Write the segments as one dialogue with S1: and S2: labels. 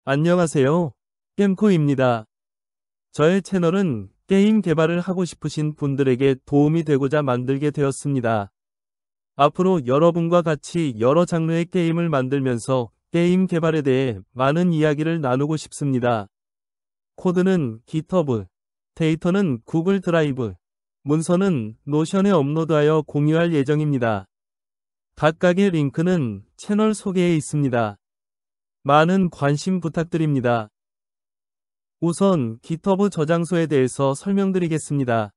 S1: 안녕하세요. 겜코입니다. 저의 채널은 게임 개발을 하고 싶으신 분들에게 도움이 되고자 만들게 되었습니다. 앞으로 여러분과 같이 여러 장르의 게임을 만들면서 게임 개발에 대해 많은 이야기를 나누고 싶습니다. 코드는 GitHub, 데이터는 구글 드라이브, 문서는 노션에 업로드하여 공유할 예정입니다. 각각의 링크는 채널 소개에 있습니다. 많은 관심 부탁드립니다. 우선 GitHub 저장소에 대해서 설명드리겠습니다.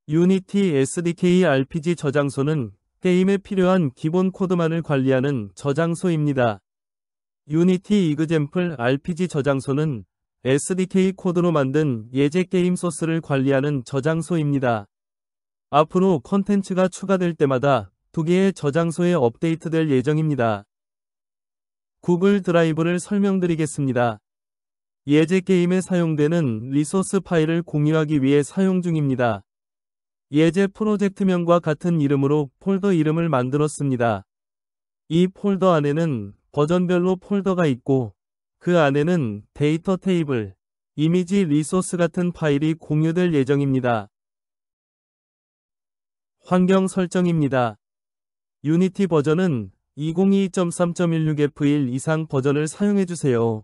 S1: 유니티 SDK RPG 저장소는 게임에 필요한 기본 코드만을 관리하는 저장소입니다. 유니티 이그젬플 RPG 저장소는 SDK 코드로 만든 예제 게임 소스를 관리하는 저장소입니다. 앞으로 컨텐츠가 추가될 때마다 두 개의 저장소에 업데이트될 예정입니다. 구글 드라이브를 설명드리겠습니다. 예제 게임에 사용되는 리소스 파일을 공유하기 위해 사용 중입니다. 예제 프로젝트명과 같은 이름으로 폴더 이름을 만들었습니다. 이 폴더 안에는 버전별로 폴더가 있고 그 안에는 데이터 테이블, 이미지 리소스 같은 파일이 공유될 예정입니다. 환경 설정입니다. 유니티 버전은 2022.3.16F1 이상 버전을 사용해주세요.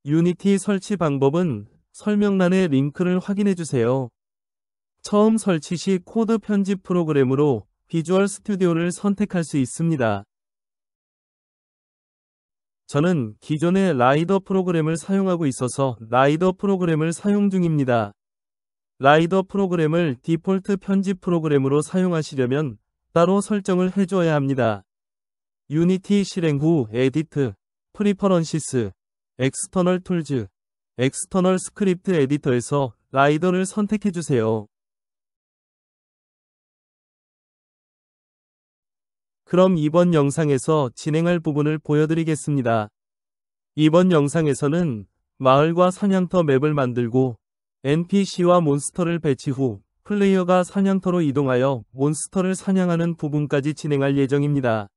S1: 유니티 설치 방법은 설명란의 링크를 확인해주세요. 처음 설치 시 코드 편집 프로그램으로 비주얼 스튜디오를 선택할 수 있습니다. 저는 기존의 라이더 프로그램을 사용하고 있어서 라이더 프로그램을 사용 중입니다. 라이더 프로그램을 디폴트 편집 프로그램으로 사용하시려면 따로 설정을 해줘야 합니다. 유니티 실행 후 에디트, 프리퍼런시스, 엑스터널 툴즈, 엑스터널 스크립트 에디터에서 라이더를 선택해주세요. 그럼 이번 영상에서 진행할 부분을 보여드리겠습니다. 이번 영상에서는 마을과 사냥터 맵을 만들고 NPC와 몬스터를 배치 후 플레이어가 사냥터로 이동하여 몬스터를 사냥하는 부분까지 진행할 예정입니다.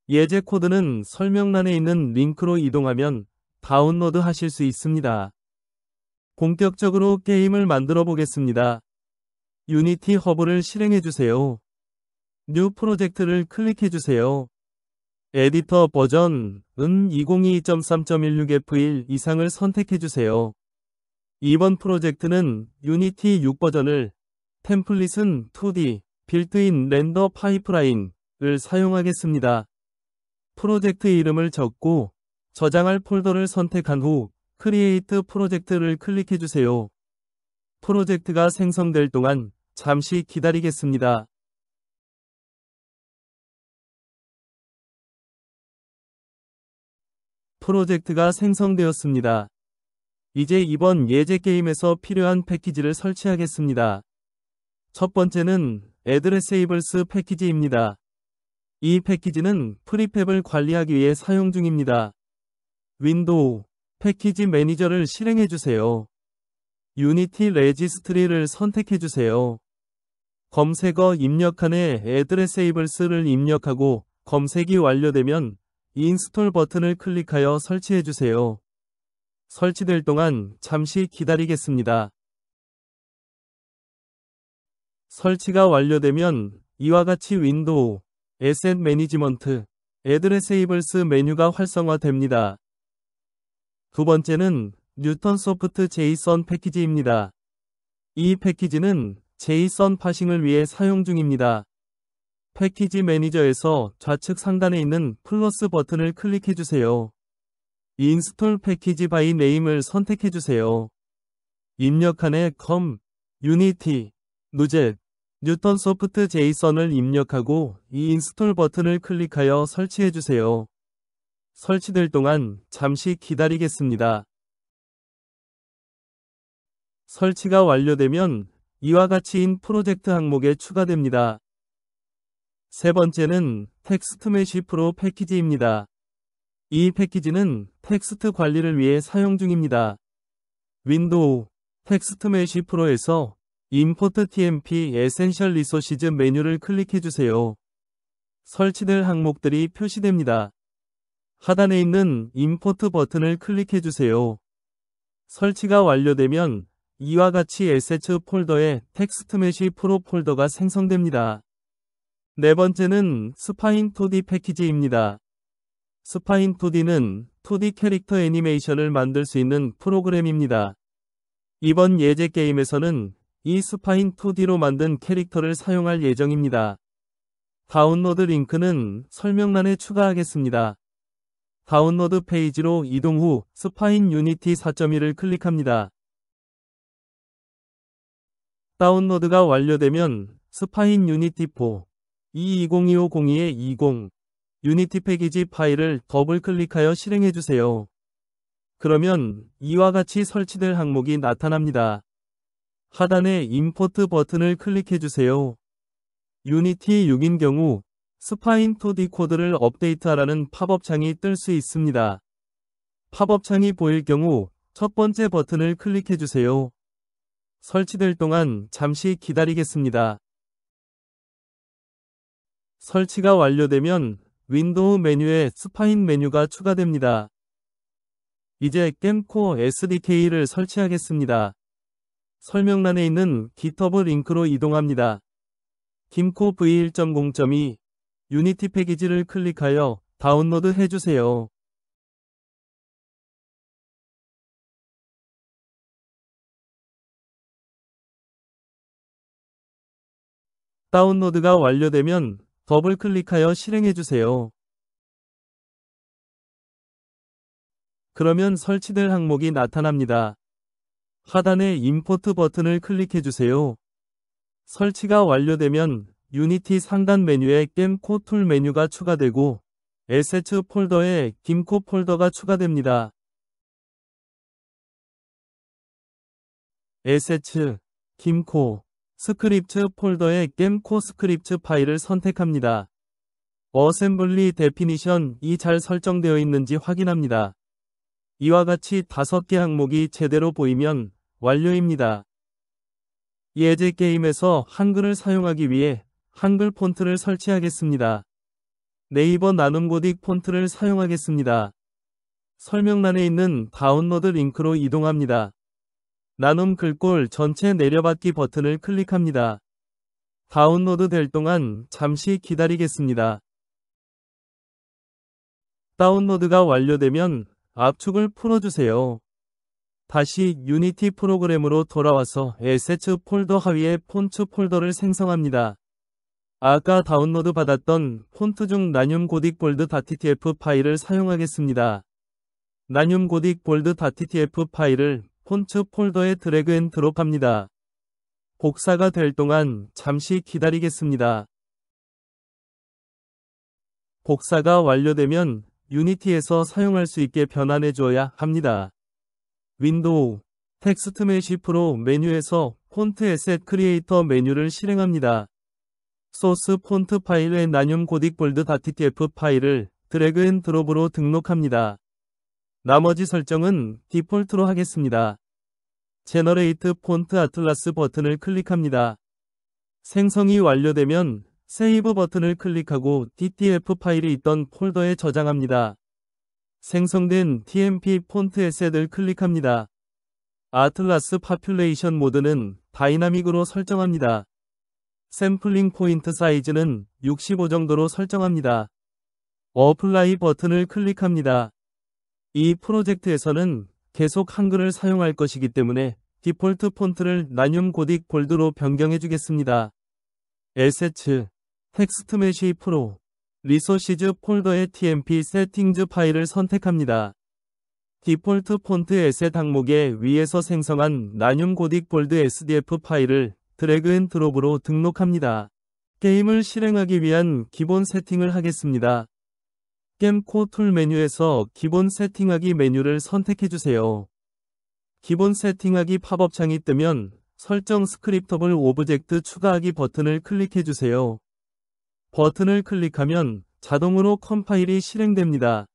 S1: 예제 코드는 설명란에 있는 링크로 이동하면 다운로드 하실 수 있습니다. 본격적으로 게임을 만들어 보겠습니다. 유니티 허브를 실행해주세요. 뉴 프로젝트를 클릭해주세요. 에디터 버전은 2022.3.16F1 이상을 선택해주세요. 이번 프로젝트는 유니티 6 버전을, 템플릿은 2D, 빌트인 렌더 파이프라인을 사용하겠습니다. 프로젝트 이름을 적고 저장할 폴더를 선택한 후 크리에이트 프로젝트를 클릭해주세요. 프로젝트가 생성될 동안 잠시 기다리겠습니다. 프로젝트가 생성되었습니다. 이제 이번 예제 게임에서 필요한 패키지를 설치하겠습니다. 첫 번째는 애드레세이블스 패키지입니다. 이 패키지는 프리팹을 관리하기 위해 사용 중입니다. 윈도우, 패키지 매니저를 실행해주세요. 유니티 레지스트리를 선택해주세요. 검색어 입력칸에 애드레세이블스를 입력하고 검색이 완료되면 인스톨 버튼을 클릭하여 설치해주세요. 설치될 동안 잠시 기다리겠습니다. 설치가 완료되면 이와 같이 윈도우, 에셋 매니지먼트, 애드레세이블스 메뉴가 활성화됩니다. 두 번째는 뉴턴 소프트 제이선 패키지입니다. 이 패키지는 제이선 파싱을 위해 사용 중입니다. 패키지 매니저에서 좌측 상단에 있는 플러스 버튼을 클릭해주세요. 인스톨 패키지 바이 네임을 선택해주세요. 입력칸에 com, 유니티, 누젯, 뉴턴 소프트 제이선을 입력하고 이 인스톨 버튼을 클릭하여 설치해주세요. 설치될 동안 잠시 기다리겠습니다. 설치가 완료되면 이와 같이인 프로젝트 항목에 추가됩니다. 세 번째는 텍스트 메쉬 프로 패키지입니다. 이 패키지는 텍스트 관리를 위해 사용 중입니다. 윈도우, 텍스트 메쉬 프로에서 임포트 TMP 에센셜 리소시즈 메뉴를 클릭해주세요. 설치될 항목들이 표시됩니다. 하단에 있는 임포트 버튼을 클릭해 주세요. 설치가 완료되면 이와 같이 에셋츠 폴더에 텍스트 메시 프로 폴더가 생성됩니다. 네 번째는 스파인 2D 패키지입니다. 스파인 2D는 2D 캐릭터 애니메이션을 만들 수 있는 프로그램입니다. 이번 예제 게임에서는 이 스파인 2D로 만든 캐릭터를 사용할 예정입니다. 다운로드 링크는 설명란에 추가하겠습니다. 다운로드 페이지로 이동 후 스파인 유니티 4.1을 클릭합니다. 다운로드가 완료되면 스파인 유니티 4 22025022-20 유니티 패키지 파일을 더블 클릭하여 실행해주세요. 그러면 이와 같이 설치될 항목이 나타납니다. 하단에 임포트 버튼을 클릭해주세요. 유니티 6인 경우 스파인 2D 코드를 업데이트하라는 팝업 창이 뜰 수 있습니다. 팝업 창이 보일 경우 첫 번째 버튼을 클릭해주세요. 설치될 동안 잠시 기다리겠습니다. 설치가 완료되면 윈도우 메뉴에 스파인 메뉴가 추가됩니다. 이제 겜코 SDK를 설치하겠습니다. 설명란에 있는 GitHub 링크로 이동합니다. 김코 v1.0.2 유니티 패키지를 클릭하여 다운로드 해주세요. 다운로드가 완료되면 더블 클릭하여 실행해주세요. 그러면 설치될 항목이 나타납니다. 하단에 임포트 버튼을 클릭해주세요. 설치가 완료되면 유니티 상단 메뉴에 겜코 툴 메뉴가 추가되고 에셋츠 폴더에 김코 폴더가 추가됩니다. 에셋츠, 김코, 스크립트 폴더에 겜코 스크립트 파일을 선택합니다. 어셈블리 데피니션이 잘 설정되어 있는지 확인합니다. 이와 같이 5개 항목이 제대로 보이면 완료입니다. 예제 게임에서 한글을 사용하기 위해 한글 폰트를 설치하겠습니다. 네이버 나눔 고딕 폰트를 사용하겠습니다. 설명란에 있는 다운로드 링크로 이동합니다. 나눔 글꼴 전체 내려받기 버튼을 클릭합니다. 다운로드 될 동안 잠시 기다리겠습니다. 다운로드가 완료되면 압축을 풀어주세요. 다시 유니티 프로그램으로 돌아와서 에셋츠 폴더 하위에 폰트 폴더를 생성합니다. 아까 다운로드 받았던 폰트 중 나눔 고딕 볼드 .ttf 파일을 사용하겠습니다. 나눔 고딕 볼드 .ttf 파일을 폰트 폴더에 드래그 앤 드롭합니다. 복사가 될 동안 잠시 기다리겠습니다. 복사가 완료되면 유니티에서 사용할 수 있게 변환해 줘야 합니다. 윈도우, 텍스트 메시 프로 메뉴에서 폰트 에셋 크리에이터 메뉴를 실행합니다. 소스 폰트 파일의 나눔 고딕 볼드 .ttf 파일을 드래그 앤 드롭으로 등록합니다. 나머지 설정은 디폴트로 하겠습니다. 제너레이트 폰트 아틀라스 버튼을 클릭합니다. 생성이 완료되면 세이브 버튼을 클릭하고 DTF 파일이 있던 폴더에 저장합니다. 생성된 TMP 폰트 에셋을 클릭합니다. 아틀라스 파퓰레이션 모드는 다이나믹으로 설정합니다. 샘플링 포인트 사이즈는 65 정도로 설정합니다. 어플라이 버튼을 클릭합니다. 이 프로젝트에서는 계속 한글을 사용할 것이기 때문에 디폴트 폰트를 나눔 고딕 볼드로 변경해 주겠습니다. 에셋츠, 텍스트 메시 프로, 리소시즈 폴더의 TMP 세팅즈 파일을 선택합니다. 디폴트 폰트 에셋 항목에 위에서 생성한 나눔 고딕 볼드 SDF 파일을 드래그 앤 드롭으로 등록합니다. 게임을 실행하기 위한 기본 세팅을 하겠습니다. 겜코 툴 메뉴에서 기본 세팅하기 메뉴를 선택해주세요. 기본 세팅하기 팝업창이 뜨면 설정 스크립터블 오브젝트 추가하기 버튼을 클릭해주세요. 버튼을 클릭하면 자동으로 컴파일이 실행됩니다.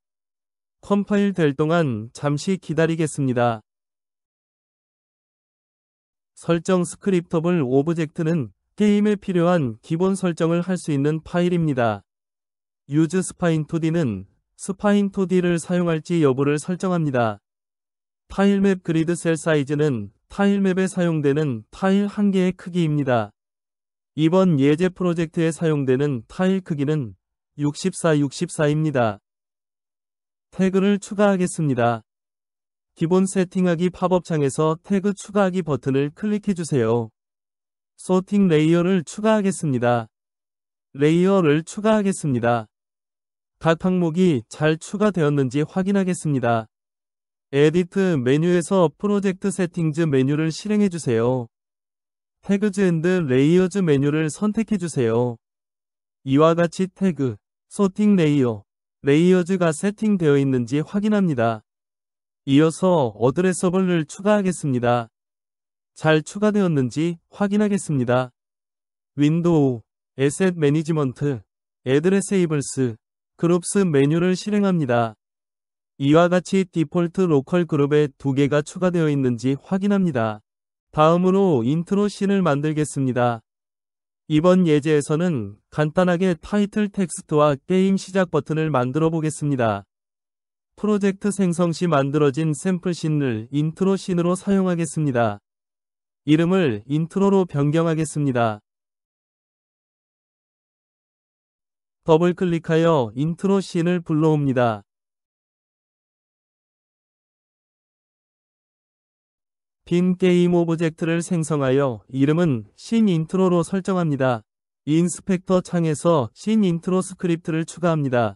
S1: 컴파일 될 동안 잠시 기다리겠습니다. 설정 스크립터블 오브젝트는 게임에 필요한 기본 설정을 할 수 있는 파일입니다. use spine 2D는 스파인 2D를 사용할지 여부를 설정합니다. 타일맵 그리드 셀 사이즈는 타일맵에 사용되는 타일 한 개의 크기입니다. 이번 예제 프로젝트에 사용되는 타일 크기는 64입니다. 태그를 추가하겠습니다. 기본 세팅하기 팝업창에서 태그 추가하기 버튼을 클릭해주세요. 소팅 레이어를 추가하겠습니다. 레이어를 추가하겠습니다. 각 항목이 잘 추가되었는지 확인하겠습니다. 에디트 메뉴에서 프로젝트 세팅즈 메뉴를 실행해주세요. 태그즈 앤드 레이어즈 메뉴를 선택해주세요. 이와 같이 태그, 소팅 레이어, 레이어즈가 세팅되어 있는지 확인합니다. 이어서 어드레서블을 추가하겠습니다. 잘 추가되었는지 확인하겠습니다. 윈도우, 에셋 매니지먼트, 애드레세이블스, 그룹스 메뉴를 실행합니다. 이와 같이 디폴트 로컬 그룹에 2개가 추가되어 있는지 확인합니다. 다음으로 인트로 씬을 만들겠습니다. 이번 예제에서는 간단하게 타이틀 텍스트와 게임 시작 버튼을 만들어 보겠습니다. 프로젝트 생성 시 만들어진 샘플 씬을 인트로 씬으로 사용하겠습니다. 이름을 인트로로 변경하겠습니다. 더블 클릭하여 인트로 씬을 불러옵니다. 빈 게임 오브젝트를 생성하여 이름은 씬 인트로로 설정합니다. 인스펙터 창에서 씬 인트로 스크립트를 추가합니다.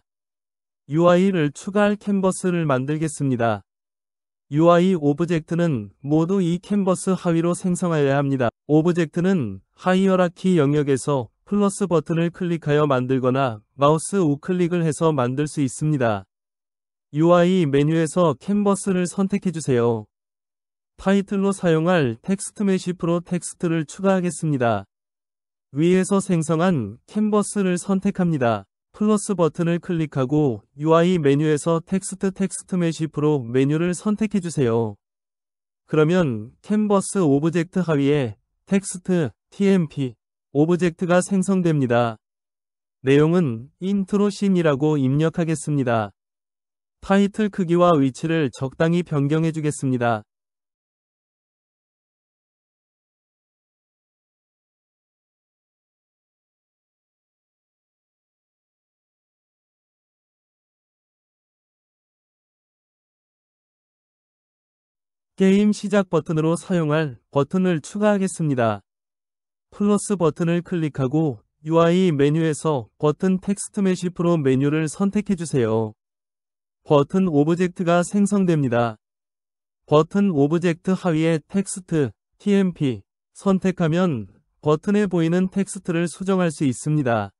S1: UI를 추가할 캔버스를 만들겠습니다. UI 오브젝트는 모두 이 캔버스 하위로 생성하여야 합니다. 오브젝트는 하이어라키 영역에서 플러스 버튼을 클릭하여 만들거나 마우스 우클릭을 해서 만들 수 있습니다. UI 메뉴에서 캔버스를 선택해주세요. 타이틀로 사용할 텍스트 메시프로 텍스트를 추가하겠습니다. 위에서 생성한 캔버스를 선택합니다. 플러스 버튼을 클릭하고 UI 메뉴에서 텍스트 메시프로 메뉴를 선택해주세요. 그러면 캔버스 오브젝트 하위에 텍스트, TMP, 오브젝트가 생성됩니다. 내용은 인트로 씬이라고 입력하겠습니다. 타이틀 크기와 위치를 적당히 변경해주겠습니다. 게임 시작 버튼으로 사용할 버튼을 추가하겠습니다. 플러스 버튼을 클릭하고 UI 메뉴에서 버튼 텍스트 메시프로 메뉴를 선택해주세요. 버튼 오브젝트가 생성됩니다. 버튼 오브젝트 하위에 텍스트, TMP 선택하면 버튼에 보이는 텍스트를 수정할 수 있습니다.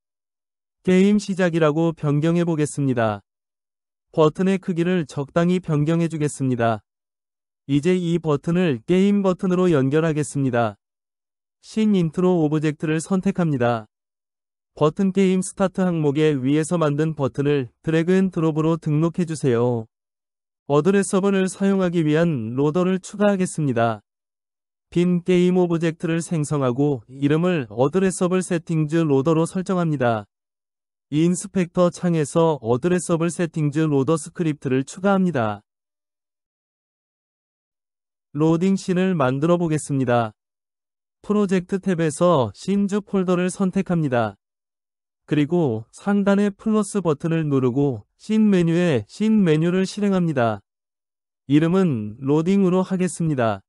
S1: 게임 시작이라고 변경해 보겠습니다. 버튼의 크기를 적당히 변경해 주겠습니다. 이제 이 버튼을 게임 버튼으로 연결하겠습니다. 씬 인트로 오브젝트를 선택합니다. 버튼 게임 스타트 항목에 위에서 만든 버튼을 드래그 앤 드롭으로 등록해 주세요. 어드레서블을 사용하기 위한 로더를 추가하겠습니다. 빈 게임 오브젝트를 생성하고 이름을 어드레서블 세팅즈 로더로 설정합니다. 인스펙터 창에서 어드레서블 세팅즈 로더 스크립트를 추가합니다. 로딩 씬을 만들어 보겠습니다. 프로젝트 탭에서 씬즈 폴더를 선택합니다. 그리고 상단의 플러스 버튼을 누르고 씬 메뉴에 씬 메뉴를 실행합니다. 이름은 로딩으로 하겠습니다.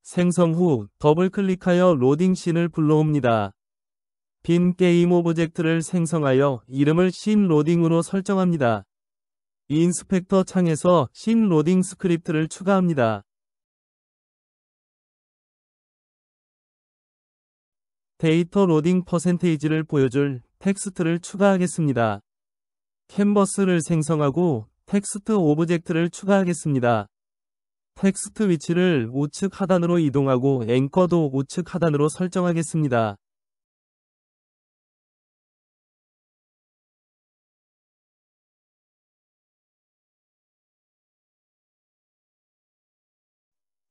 S1: 생성 후 더블 클릭하여 로딩 씬을 불러옵니다. 빈 게임 오브젝트를 생성하여 이름을 씬 로딩으로 설정합니다. 인스펙터 창에서 씬 로딩 스크립트를 추가합니다. 데이터 로딩 퍼센테이지를 보여줄 텍스트를 추가하겠습니다. 캔버스를 생성하고 텍스트 오브젝트를 추가하겠습니다. 텍스트 위치를 우측 하단으로 이동하고 앵커도 우측 하단으로 설정하겠습니다.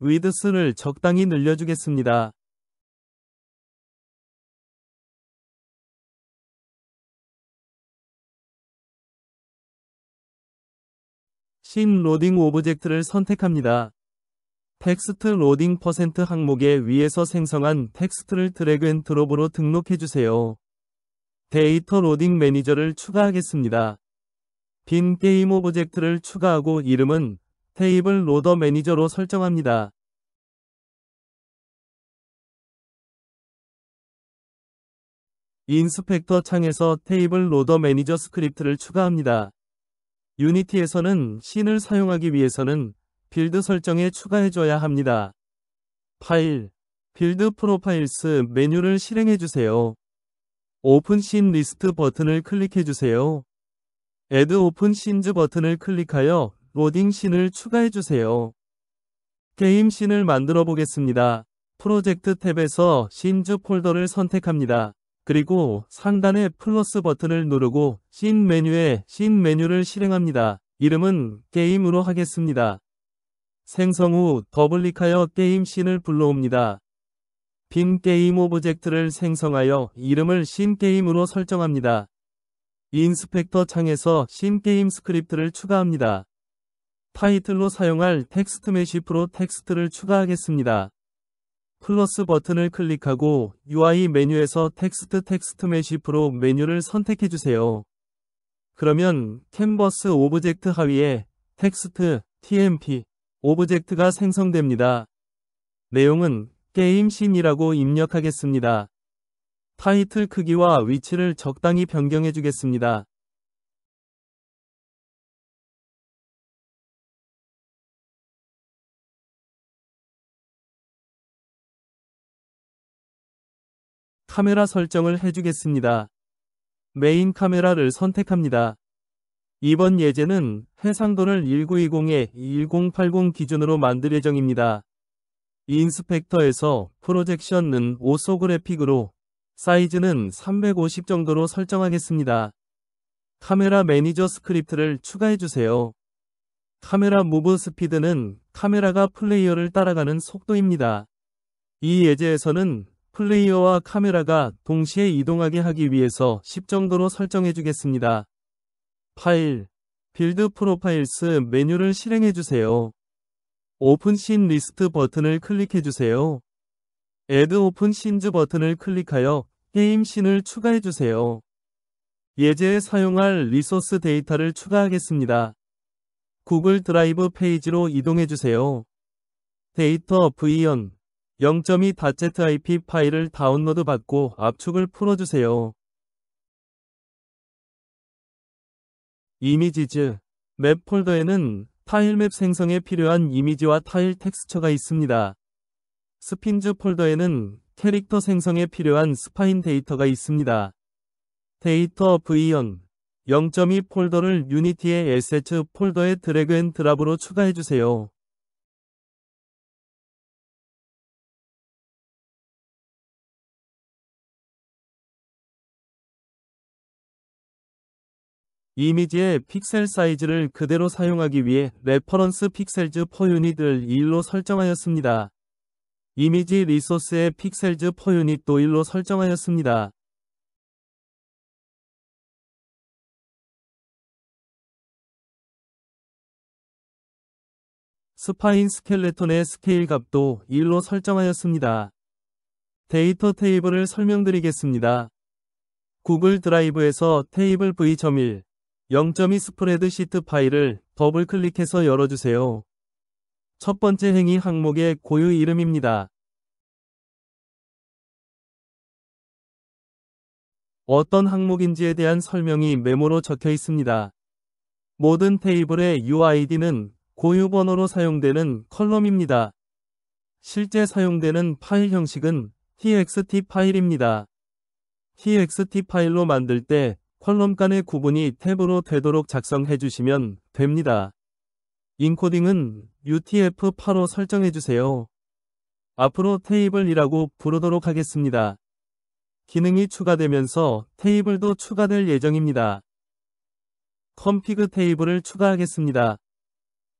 S1: 위드스를 적당히 늘려주겠습니다. 신 로딩 오브젝트를 선택합니다. 텍스트 로딩 퍼센트 항목에 위에서 생성한 텍스트를 드래그 앤 드롭으로 등록해주세요. 데이터 로딩 매니저를 추가하겠습니다. 빈 게임 오브젝트를 추가하고 이름은 테이블 로더 매니저로 설정합니다. 인스펙터 창에서 테이블 로더 매니저 스크립트를 추가합니다. 유니티에서는 씬을 사용하기 위해서는 빌드 설정에 추가해줘야 합니다. 파일, 빌드 프로파일스 메뉴를 실행해주세요. 오픈 씬 리스트 버튼을 클릭해주세요. Add 오픈 씬즈 버튼을 클릭하여 로딩 씬을 추가해주세요. 게임 씬을 만들어 보겠습니다. 프로젝트 탭에서 씬즈 폴더를 선택합니다. 그리고 상단의 플러스 버튼을 누르고 씬 메뉴에 씬 메뉴를 실행합니다. 이름은 게임으로 하겠습니다. 생성 후 더블클릭하여 게임 씬을 불러옵니다. 빈 게임 오브젝트를 생성하여 이름을 씬 게임으로 설정합니다. 인스펙터 창에서 씬 게임 스크립트를 추가합니다. 타이틀로 사용할 텍스트 메시 프로 텍스트를 추가하겠습니다. 플러스 버튼을 클릭하고 UI 메뉴에서 텍스트 메시 프로 메뉴를 선택해주세요. 그러면 캔버스 오브젝트 하위에 텍스트 TMP 오브젝트가 생성됩니다. 내용은 게임 씬이라고 입력하겠습니다. 타이틀 크기와 위치를 적당히 변경해주겠습니다. 카메라 설정을 해주겠습니다. 메인 카메라를 선택합니다. 이번 예제는 해상도를 1920에 1080 기준으로 만들 예정입니다. 인스펙터에서 프로젝션은 오소그래픽으로 사이즈는 350 정도로 설정하겠습니다. 카메라 매니저 스크립트를 추가해주세요. 카메라 무브 스피드는 카메라가 플레이어를 따라가는 속도입니다. 이 예제에서는 플레이어와 카메라가 동시에 이동하게 하기 위해서 10 정도로 설정해주겠습니다. 파일, 빌드 프로파일스 메뉴를 실행해주세요. 오픈 씬 리스트 버튼을 클릭해주세요. Add 오픈 씬즈 버튼을 클릭하여 게임 씬을 추가해주세요. 예제에 사용할 리소스 데이터를 추가하겠습니다. 구글 드라이브 페이지로 이동해주세요. 데이터 v1 0.2.zip 파일을 다운로드 받고 압축을 풀어주세요. 이미지즈, 맵 폴더에는 타일맵 생성에 필요한 이미지와 타일 텍스처가 있습니다. 스핀즈 폴더에는 캐릭터 생성에 필요한 스파인 데이터가 있습니다. 데이터 v1 0.2 폴더를 유니티의 에셋츠 폴더에 드래그 앤 드랍으로 추가해주세요. 이미지의 픽셀 사이즈를 그대로 사용하기 위해 레퍼런스 픽셀즈 퍼 유닛을 1로 설정하였습니다. 이미지 리소스의 픽셀즈 퍼 유닛도 1로 설정하였습니다. 스파인 스켈레톤의 스케일 값도 1로 설정하였습니다. 데이터 테이블을 설명드리겠습니다. 구글 드라이브에서 테이블 v.1 0.2 스프레드시트 파일을 더블 클릭해서 열어주세요. 첫 번째 행위 항목의 고유 이름입니다. 어떤 항목인지에 대한 설명이 메모로 적혀 있습니다. 모든 테이블의 UID는 고유 번호로 사용되는 컬럼입니다. 실제 사용되는 파일 형식은 txt 파일입니다. txt 파일로 만들 때 컬럼 간의 구분이 탭으로 되도록 작성해 주시면 됩니다. 인코딩은 UTF-8로 설정해 주세요. 앞으로 테이블이라고 부르도록 하겠습니다. 기능이 추가되면서 테이블도 추가될 예정입니다. 컴피그 테이블을 추가하겠습니다.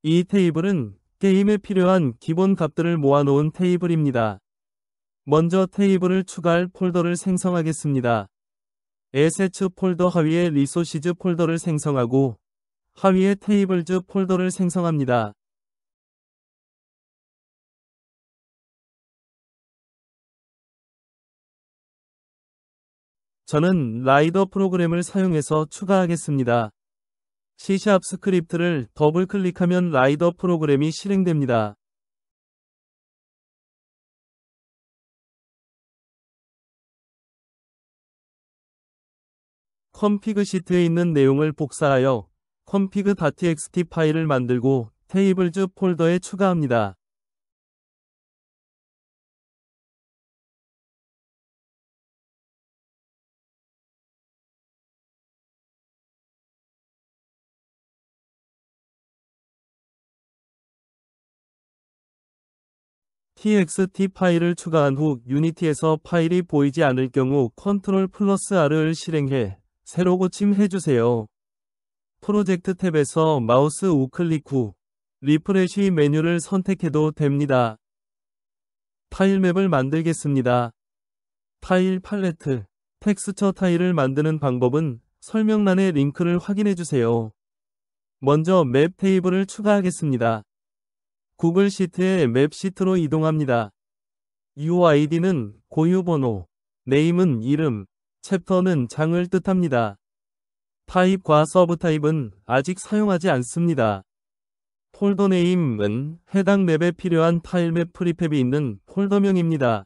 S1: 이 테이블은 게임에 필요한 기본 값들을 모아놓은 테이블입니다. 먼저 테이블을 추가할 폴더를 생성하겠습니다. 에셋츠 폴더 하위에 리소시즈 폴더를 생성하고 하위에 테이블즈 폴더를 생성합니다. 저는 라이더 프로그램을 사용해서 추가하겠습니다. C# 스크립트를 더블 클릭하면 라이더 프로그램이 실행됩니다. config 시트에 있는 내용을 복사하여 config.txt 파일을 만들고 테이블즈 폴더에 추가합니다. txt 파일을 추가한 후 유니티에서 파일이 보이지 않을 경우 Ctrl+R을 실행해 새로 고침해주세요. 프로젝트 탭에서 마우스 우클릭 후 리프레시 메뉴를 선택해도 됩니다. 타일맵을 만들겠습니다. 타일 팔레트, 텍스처 타일을 만드는 방법은 설명란의 링크를 확인해주세요. 먼저 맵 테이블을 추가하겠습니다. 구글 시트에 맵 시트로 이동합니다. UID는 고유번호, 네임은 이름, 챕터는 장을 뜻합니다. 타입과 서브타입은 아직 사용하지 않습니다. 폴더 네임은 해당 맵에 필요한 타일맵 프리팹이 있는 폴더명입니다.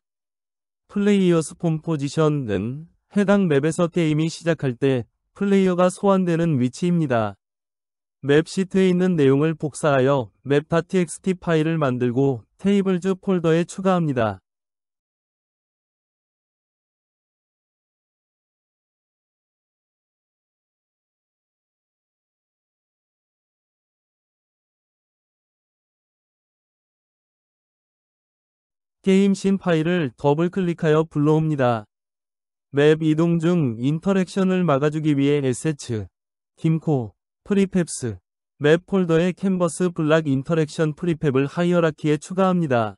S1: 플레이어스 폼 포지션은 해당 맵에서 게임이 시작할 때 플레이어가 소환되는 위치입니다. 맵 시트에 있는 내용을 복사하여 map.txt 파일을 만들고 테이블즈 폴더에 추가합니다. 게임 신 파일을 더블 클릭하여 불러옵니다. 맵 이동 중 인터랙션을 막아주기 위해 에세츠, 김코, 프리팹스, 맵 폴더에 캔버스 블락 인터랙션 프리팹을 하이어라키에 추가합니다.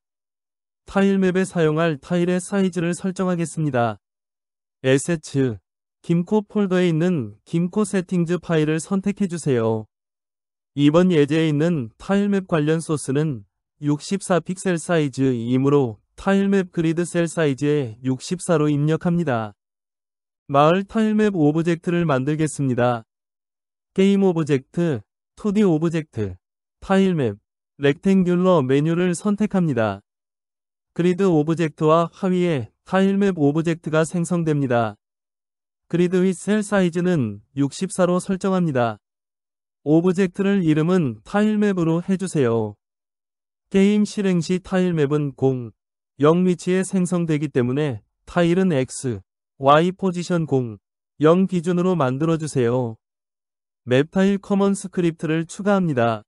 S1: 타일맵에 사용할 타일의 사이즈를 설정하겠습니다. 에세츠, 김코 폴더에 있는 김코 세팅즈 파일을 선택해주세요. 이번 예제에 있는 타일맵 관련 소스는 64픽셀 사이즈이므로 타일맵 그리드 셀 사이즈에 64로 입력합니다. 마을 타일맵 오브젝트를 만들겠습니다. 게임 오브젝트, 2D 오브젝트, 타일맵, 렉탱귤러 메뉴를 선택합니다. 그리드 오브젝트와 하위에 타일맵 오브젝트가 생성됩니다. 그리드 윗 셀 사이즈는 64로 설정합니다. 오브젝트를 이름은 타일맵으로 해주세요. 게임 실행 시 타일맵은 0 위치에 생성되기 때문에 타일은 X, Y 포지션 0 기준으로 만들어주세요. 맵 타일 커먼 스크립트를 추가합니다.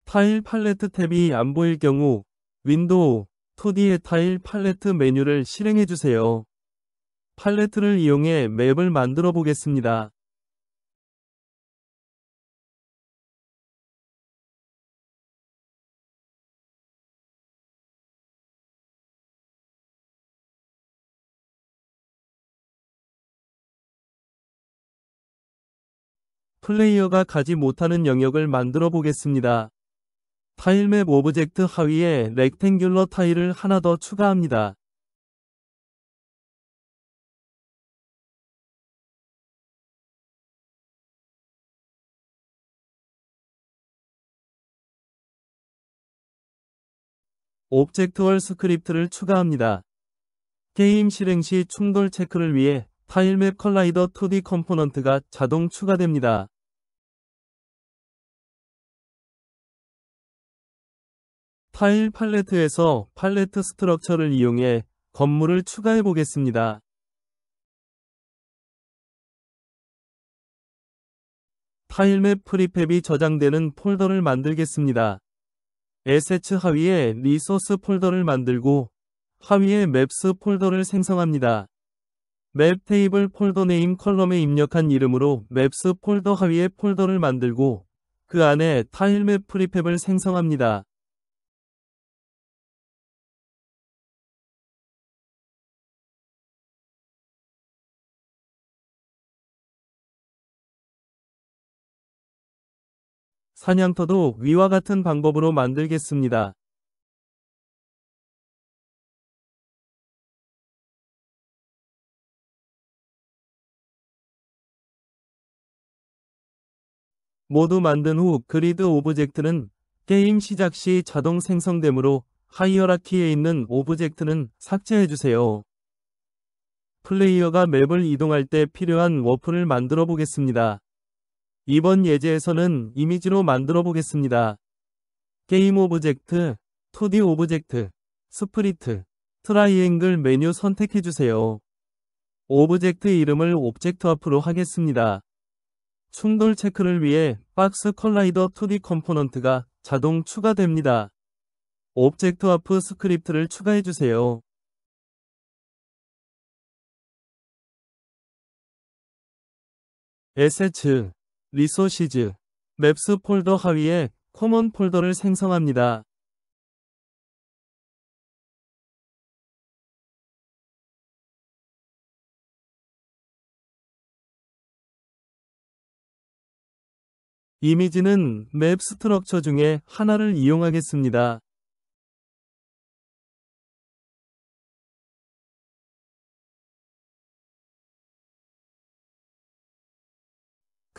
S1: 타일 팔레트 탭이 안 보일 경우 윈도우 2D의 타일 팔레트 메뉴를 실행해주세요. 팔레트를 이용해 맵을 만들어 보겠습니다. 플레이어가 가지 못하는 영역을 만들어 보겠습니다. 타일맵 오브젝트 하위에 렉탱귤러 타일을 하나 더 추가합니다. 옵젝트월 스크립트를 추가합니다. 게임 실행 시 충돌 체크를 위해 타일맵 컬라이더 2D 컴포넌트가 자동 추가됩니다. 타일 팔레트에서 팔레트 스트럭처를 이용해 건물을 추가해 보겠습니다. 타일맵 프리팹이 저장되는 폴더를 만들겠습니다. 에세츠 하위에 리소스 폴더를 만들고 하위에 맵스 폴더를 생성합니다. 맵 테이블 폴더 네임 컬럼에 입력한 이름으로 맵스 폴더 하위에 폴더를 만들고 그 안에 타일맵 프리팹을 생성합니다. 사냥터도 위와 같은 방법으로 만들겠습니다. 모두 만든 후 그리드 오브젝트는 게임 시작 시 자동 생성되므로 하이어라키에 있는 오브젝트는 삭제해주세요. 플레이어가 맵을 이동할 때 필요한 워프를 만들어 보겠습니다. 이번 예제에서는 이미지로 만들어 보겠습니다. 게임 오브젝트, 2D 오브젝트, 스프리트, 트라이앵글 메뉴 선택해주세요. 오브젝트 이름을 옵젝트 앞으로 하겠습니다. 충돌 체크를 위해 박스 컬라이더 2D 컴포넌트가 자동 추가됩니다. 옵젝트 와프 스크립트를 추가해주세요. 에세츠, 리소시즈, 맵스 폴더 하위에 커먼 폴더를 생성합니다. 이미지는 맵 스트럭처 중에 하나를 이용하겠습니다.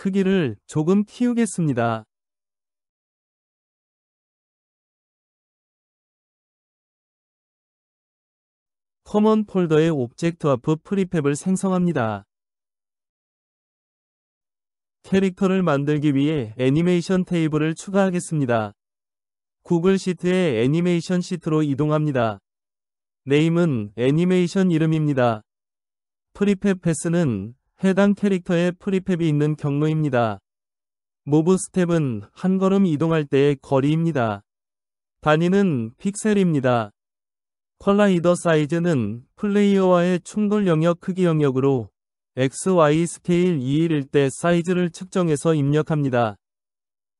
S1: 크기를 조금 키우겠습니다. 커먼 폴더의 옵젝트 와프 프리팹을 생성합니다. 캐릭터를 만들기 위해 애니메이션 테이블을 추가하겠습니다. 구글 시트에 애니메이션 시트로 이동합니다. 네임은 애니메이션 이름입니다. 프리팹 패스는 해당 캐릭터의 프리팹이 있는 경로입니다. 무브 스텝은 한 걸음 이동할 때의 거리입니다. 단위는 픽셀입니다. 컬라이더 사이즈는 플레이어와의 충돌 영역 크기 영역으로 XY 스케일 2일일 때 사이즈를 측정해서 입력합니다.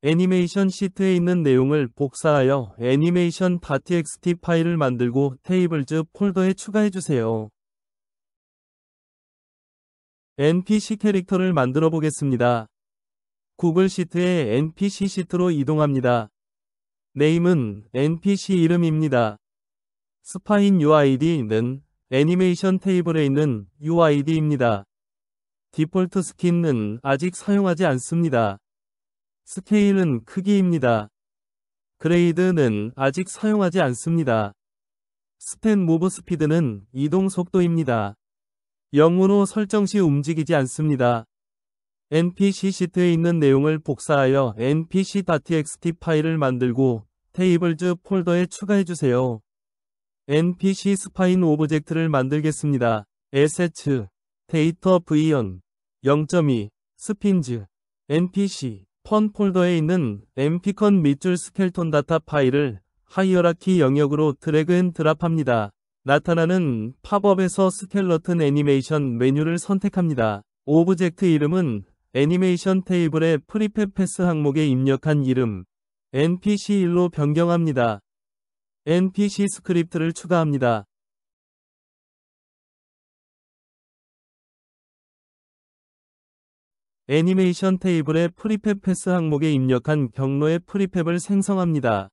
S1: 애니메이션 시트에 있는 내용을 복사하여 애니메이션.txt 파일을 만들고 테이블즈 폴더에 추가해주세요. NPC 캐릭터를 만들어 보겠습니다. 구글 시트에 NPC 시트로 이동합니다. 네임은 NPC 이름입니다. 스파인 UID는 애니메이션 테이블에 있는 UID입니다. 디폴트 스킨은 아직 사용하지 않습니다. 스케일은 크기입니다. 그레이드는 아직 사용하지 않습니다. 스탠 무브 스피드는 이동 속도입니다. 0으로 설정 시 움직이지 않습니다. NPC 시트에 있는 내용을 복사하여 npc.txt 파일을 만들고 테이블즈 폴더에 추가해주세요. NPC 스파인 오브젝트를 만들겠습니다. 에세츠, 데이터 v1, 0.2, 스핀즈, NPC, 펀 폴더에 있는 엠피컨 밑줄 스켈톤 다타 파일을 하이어라키 영역으로 드래그 앤 드랍합니다. 나타나는 팝업에서 스켈러튼 애니메이션 메뉴를 선택합니다. 오브젝트 이름은 애니메이션 테이블의 프리팹 패스 항목에 입력한 이름 NPC1로 변경합니다. NPC 스크립트를 추가합니다. 애니메이션 테이블의 프리팹 패스 항목에 입력한 경로의 프리팹을 생성합니다.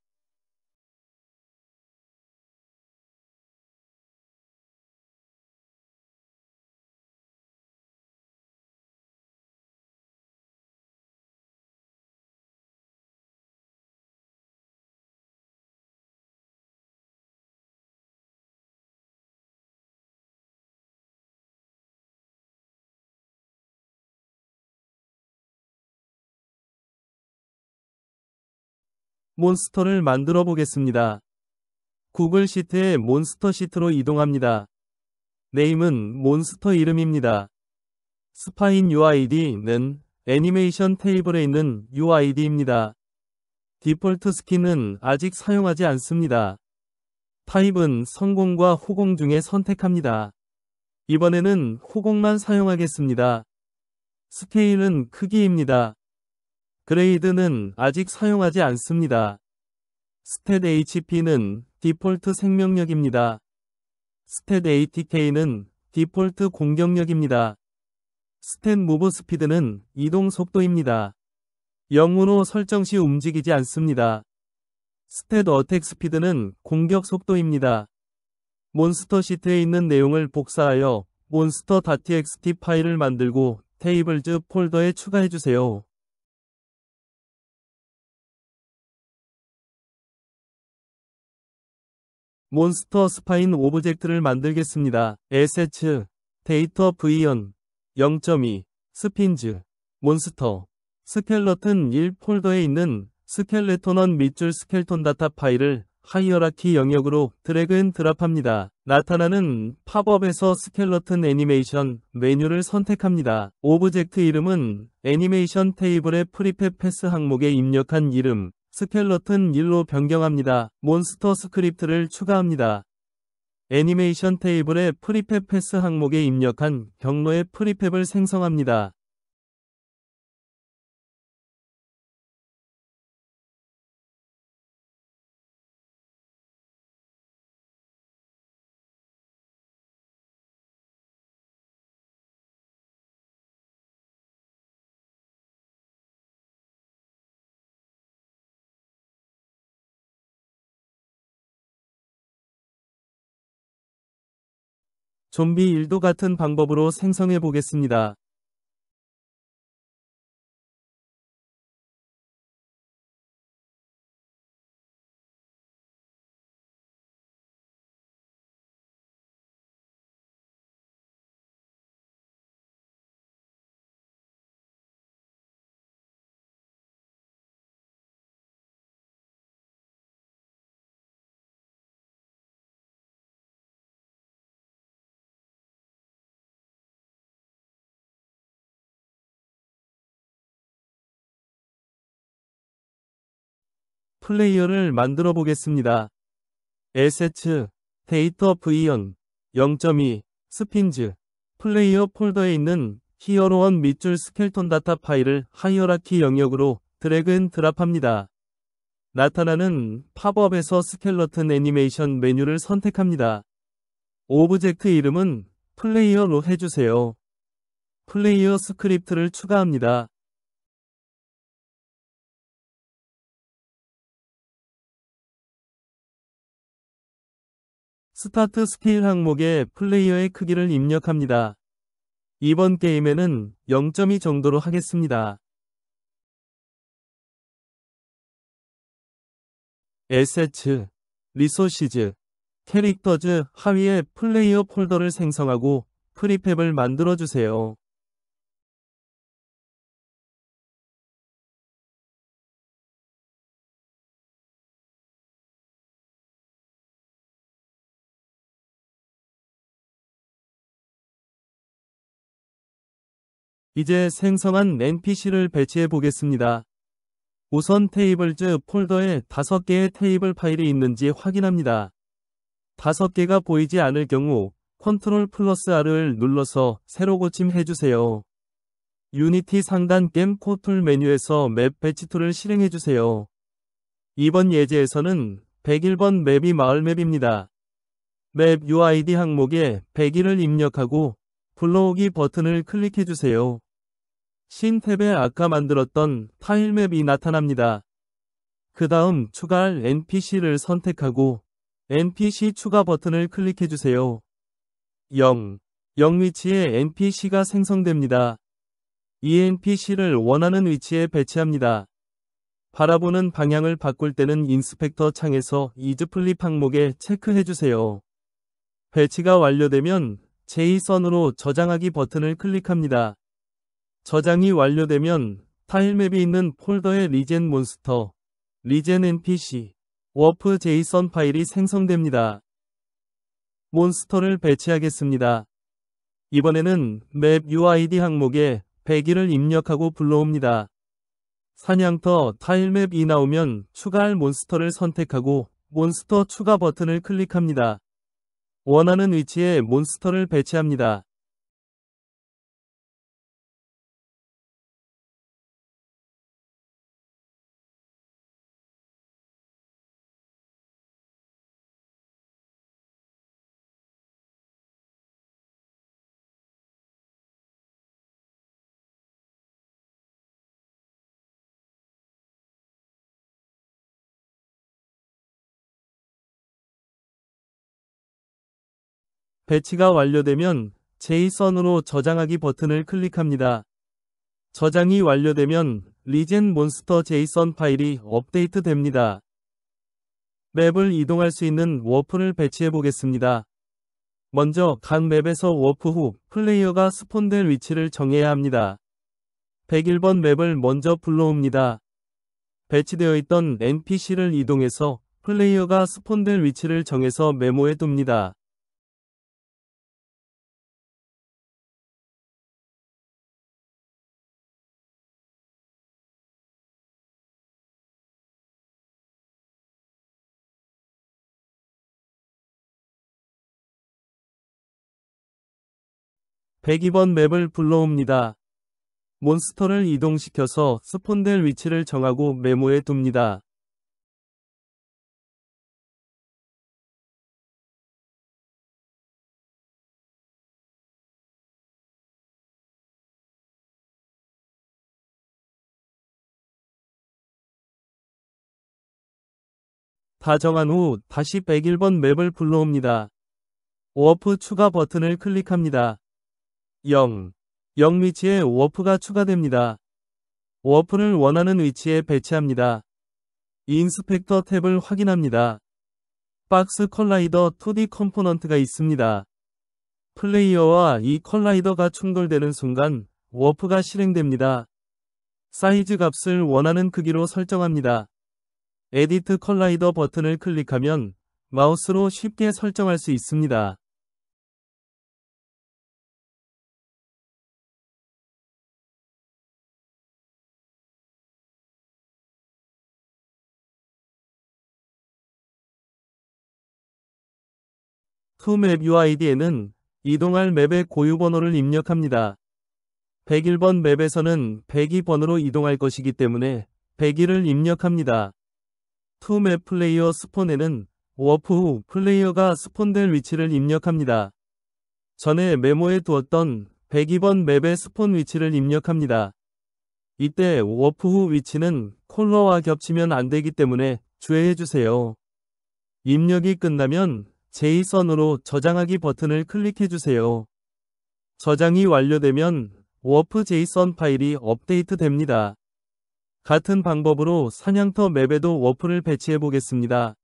S1: 몬스터를 만들어 보겠습니다. 구글 시트에 몬스터 시트로 이동합니다. 네임은 몬스터 이름입니다. 스파인 UID는 애니메이션 테이블에 있는 UID입니다. 디폴트 스킨은 아직 사용하지 않습니다. 타입은 성공과 호공 중에 선택합니다. 이번에는 호공만 사용하겠습니다. 스케일은 크기입니다. 그레이드는 아직 사용하지 않습니다. 스탯 HP는 디폴트 생명력입니다. 스탯 ATK는 디폴트 공격력입니다. 스탯 무브 스피드는 이동 속도입니다. 영으로 설정 시 움직이지 않습니다. 스탯 어택 스피드는 공격 속도입니다. 몬스터 시트에 있는 내용을 복사하여 monster.txt 파일을 만들고 테이블즈 폴더에 추가해주세요. 몬스터 스파인 오브젝트를 만들겠습니다. assets, 데이터 v1, 0.2, 스핀즈, 몬스터, 스켈러튼 1 폴더에 있는 스켈레톤원 밑줄 스켈톤 다타 파일을 하이어라키 영역으로 드래그 앤 드랍합니다. 나타나는 팝업에서 스켈러튼 애니메이션 메뉴를 선택합니다. 오브젝트 이름은 애니메이션 테이블의 프리팹 패스 항목에 입력한 이름 스켈러튼 1로 변경합니다. 몬스터 스크립트를 추가합니다. 애니메이션 테이블의 프리팹 패스 항목에 입력한 경로의 프리팹을 생성합니다. 좀비 1도 같은 방법으로 생성해 보겠습니다. 플레이어를 만들어 보겠습니다. assets, 데이터 v1, 0.2, 스핀즈, 플레이어 폴더에 있는 히어로1 밑줄 스켈톤 다타 파일을 하이어라키 영역으로 드래그 앤 드랍합니다. 나타나는 팝업에서 스켈러튼 애니메이션 메뉴를 선택합니다. 오브젝트 이름은 플레이어로 해주세요. 플레이어 스크립트를 추가합니다. 스타트 스케일 항목에 플레이어의 크기를 입력합니다. 이번 게임에는 0.2 정도로 하겠습니다. assets, resources, 캐릭터즈 하위에 플레이어 폴더를 생성하고 프리팹을 만들어주세요. 이제 생성한 NPC를 배치해 보겠습니다. 우선 테이블즈 폴더에 5개의 테이블 파일이 있는지 확인합니다. 5개가 보이지 않을 경우 컨트롤 플러스 R을 눌러서 새로 고침해주세요. 유니티 상단 게임 코툴 메뉴에서 맵 배치 툴을 실행해주세요. 이번 예제에서는 101번 맵이 마을 맵입니다. 맵 UID 항목에 101을 입력하고 불러오기 버튼을 클릭해주세요. 신 탭에 아까 만들었던 타일 맵이 나타납니다. 그 다음 추가할 NPC를 선택하고 NPC 추가 버튼을 클릭해주세요. 0 위치에 NPC가 생성됩니다. 이 NPC를 원하는 위치에 배치합니다. 바라보는 방향을 바꿀 때는 인스펙터 창에서 이즈 플립 항목에 체크해주세요. 배치가 완료되면 JSON으로 저장하기 버튼을 클릭합니다. 저장이 완료되면 타일맵이 있는 폴더의 리젠 몬스터, 리젠 NPC, 워프 JSON 파일이 생성됩니다. 몬스터를 배치하겠습니다. 이번에는 맵 UID 항목에 101을 입력하고 불러옵니다. 사냥터 타일맵이 나오면 추가할 몬스터를 선택하고 몬스터 추가 버튼을 클릭합니다. 원하는 위치에 몬스터를 배치합니다. 배치가 완료되면 JSON으로 저장하기 버튼을 클릭합니다. 저장이 완료되면 리젠 몬스터 JSON 파일이 업데이트 됩니다. 맵을 이동할 수 있는 워프를 배치해 보겠습니다. 먼저 각 맵에서 워프 후 플레이어가 스폰될 위치를 정해야 합니다. 101번 맵을 먼저 불러옵니다. 배치되어 있던 NPC를 이동해서 플레이어가 스폰될 위치를 정해서 메모해 둡니다. (102번) 맵을 불러옵니다. 몬스터를 이동시켜서 스폰될 위치를 정하고 메모해 둡니다. 다 정한 후 다시 101번 맵을 불러옵니다. 워프 추가 버튼을 클릭합니다. 0 위치에 워프가 추가됩니다. 워프를 원하는 위치에 배치합니다. 인스펙터 탭을 확인합니다. 박스 컬라이더 2D 컴포넌트가 있습니다. 플레이어와 이 컬라이더가 충돌되는 순간 워프가 실행됩니다. 사이즈 값을 원하는 크기로 설정합니다. 에디트 컬라이더 버튼을 클릭하면 마우스로 쉽게 설정할 수 있습니다. 투맵 UID에는 이동할 맵의 고유 번호를 입력합니다. 101번 맵에서는 102번으로 이동할 것이기 때문에 102를 입력합니다. 투맵 플레이어 스폰에는 워프 후 플레이어가 스폰될 위치를 입력합니다. 전에 메모해 두었던 102번 맵의 스폰 위치를 입력합니다. 이때 워프 후 위치는 콜러와 겹치면 안 되기 때문에 주의해 주세요. 입력이 끝나면 JSON으로 저장하기 버튼을 클릭해 주세요. 저장이 완료되면 워프 JSON 파일이 업데이트 됩니다. 같은 방법으로 사냥터 맵에도 워프를 배치해 보겠습니다.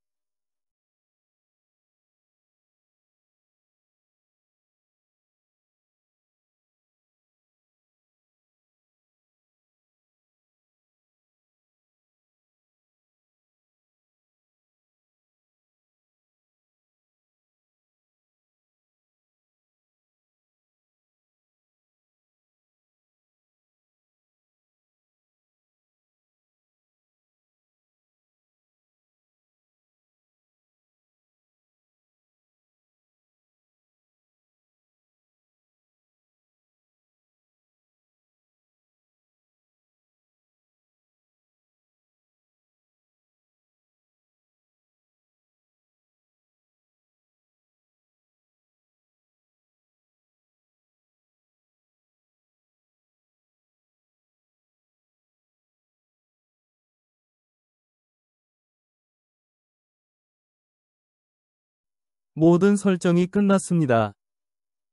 S1: 모든 설정이 끝났습니다.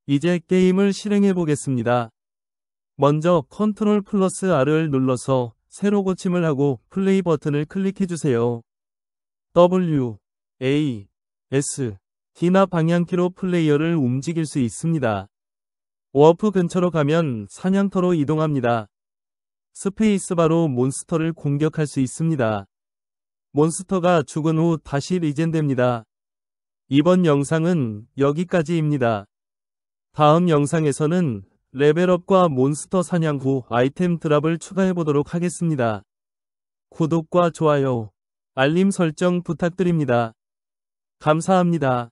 S1: 이제 게임을 실행해 보겠습니다. 먼저 컨트롤 플러스 R을 눌러서 새로 고침을 하고 플레이 버튼을 클릭해 주세요. W, A, S, D나 방향키로 플레이어를 움직일 수 있습니다. 워프 근처로 가면 사냥터로 이동합니다. 스페이스바로 몬스터를 공격할 수 있습니다. 몬스터가 죽은 후 다시 리젠됩니다. 이번 영상은 여기까지입니다. 다음 영상에서는 레벨업과 몬스터 사냥 후 아이템 드랍을 추가해 보도록 하겠습니다. 구독과 좋아요, 알림 설정 부탁드립니다. 감사합니다.